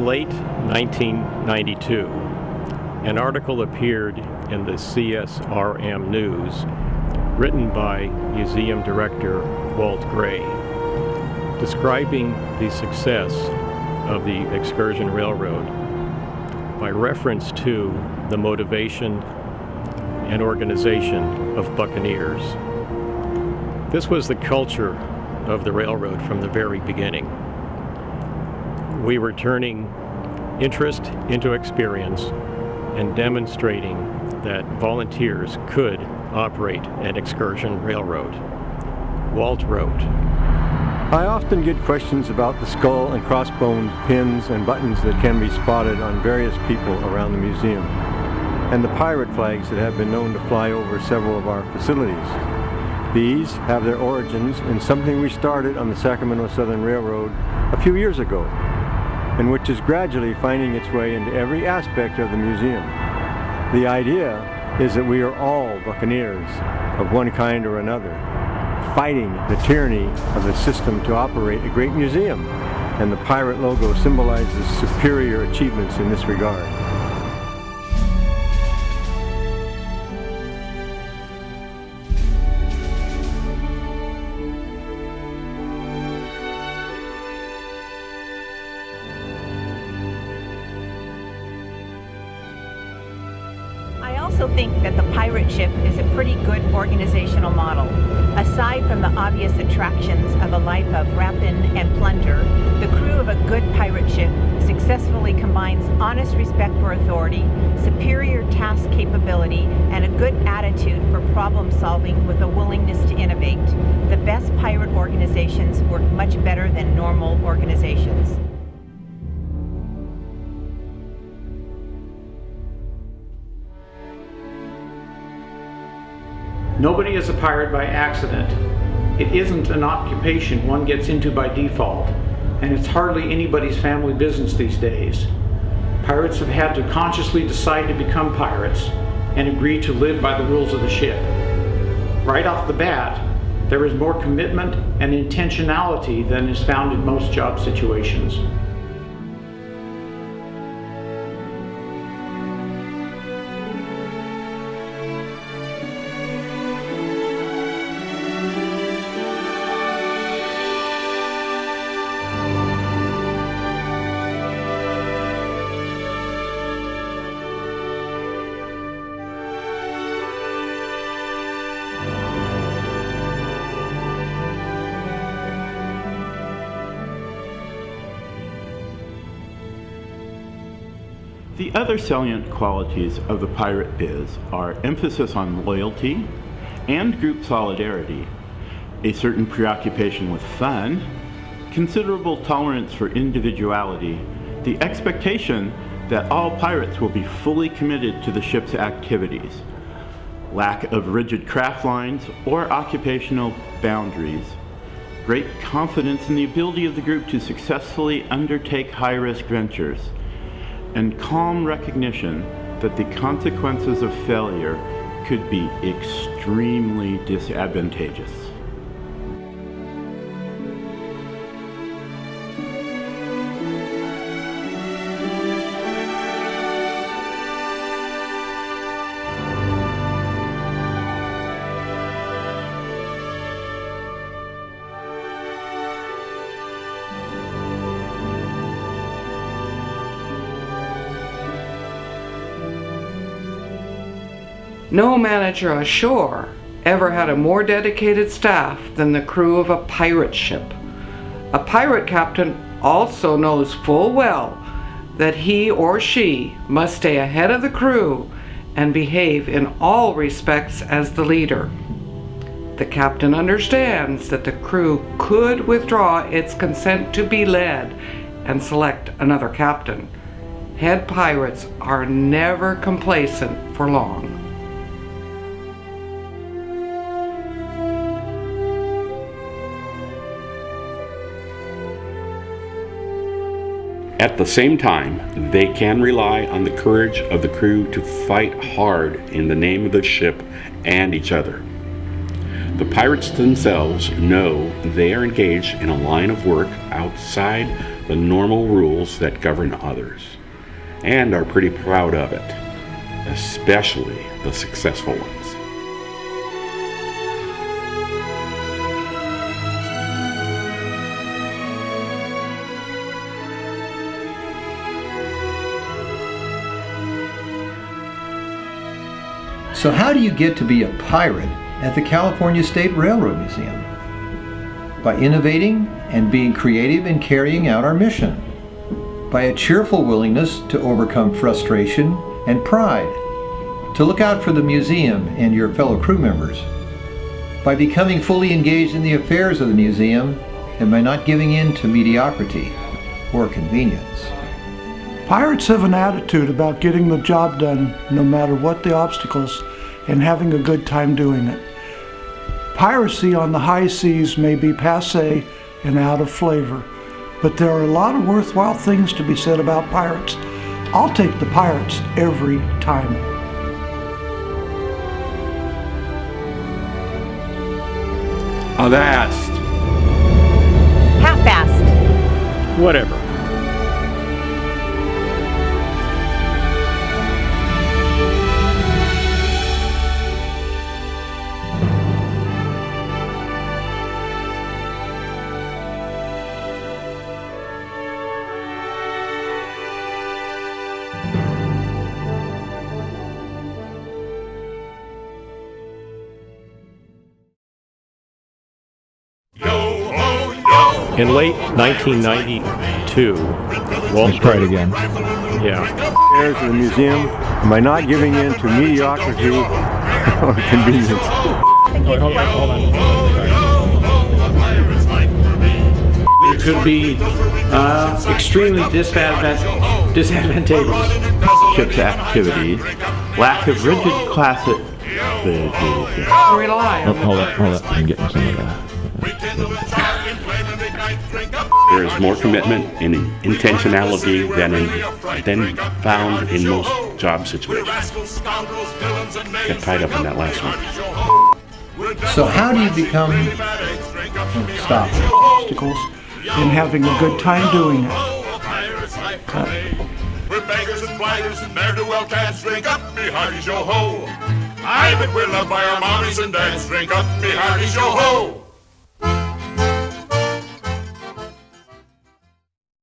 In late 1992, an article appeared in the CSRM News, written by museum director Walt describing the success of the excursion railroad by reference to the motivation and organization of Buccaneers. This was the culture of the railroad from the very beginning. We were turning interest into experience and demonstrating that volunteers could operate an excursion railroad. Walt wrote, I often get questions about the skull and crossbones, pins, and buttons that can be spotted on various people around the museum, and the pirate flags that have been known to fly over several of our facilities. These have their origins in something we started on the Sacramento Southern Railroad a few years ago, and which is gradually finding its way into every aspect of the museum. The idea is that we are all Buccaneers of one kind or another, fighting the tyranny of the system to operate a great museum, and the pirate logo symbolizes superior achievements in this regard. I also think that the pirate ship is a pretty good organizational model. Aside from the obvious attractions of a life of rapine and plunder, the crew of a good pirate ship successfully combines honest respect for authority, superior task capability, and a good attitude for problem solving with a willingness to innovate. The best pirate organizations work much better than normal organizations. Nobody is a pirate by accident. It isn't an occupation one gets into by default, and it's hardly anybody's family business these days. Pirates have had to consciously decide to become pirates and agree to live by the rules of the ship. Right off the bat, there is more commitment and intentionality than is found in most job situations. The other salient qualities of the pirate biz are emphasis on loyalty and group solidarity, a certain preoccupation with fun, considerable tolerance for individuality, the expectation that all pirates will be fully committed to the ship's activities, lack of rigid craft lines or occupational boundaries, great confidence in the ability of the group to successfully undertake high-risk ventures, and calm recognition that the consequences of failure could be extremely disadvantageous. No manager ashore ever had a more dedicated staff than the crew of a pirate ship. A pirate captain also knows full well that he or she must stay ahead of the crew and behave in all respects as the leader. The captain understands that the crew could withdraw its consent to be led and select another captain. Head pirates are never complacent for long. At the same time, they can rely on the courage of the crew to fight hard in the name of the ship and each other. The pirates themselves know they are engaged in a line of work outside the normal rules that govern others, and are pretty proud of it, especially the successful ones. So how do you get to be a pirate at the California State Railroad Museum? By innovating and being creative in carrying out our mission. By a cheerful willingness to overcome frustration and pride. To look out for the museum and your fellow crew members. By becoming fully engaged in the affairs of the museum and by not giving in to mediocrity or convenience. Pirates have an attitude about getting the job done no matter what the obstacles and having a good time doing it. Piracy on the high seas may be passé and out of flavor, but there are a lot of worthwhile things to be said about pirates. I'll take the pirates every time. Avast! Half-assed. Whatever. In late 1992, Walt. Let's try it again. Yeah. Heirs of the museum, and by not giving in to mediocrity or convenience. Hold on. It could be extremely disadvantageous. Ship's activities, lack of rigid classification. Rely on Hold up. I'm getting some of that. There is more commitment and intentionality than found in most job situations. Got tied up in that last one. So how do you become... Stop. Obstacles and having a good time doing it. We're beggars and flyers and ne'er-do-well cats. Drink up, me hearties, yo-ho. I bet we're loved by our mommies and dads. Drink up, me hearties, yo-ho.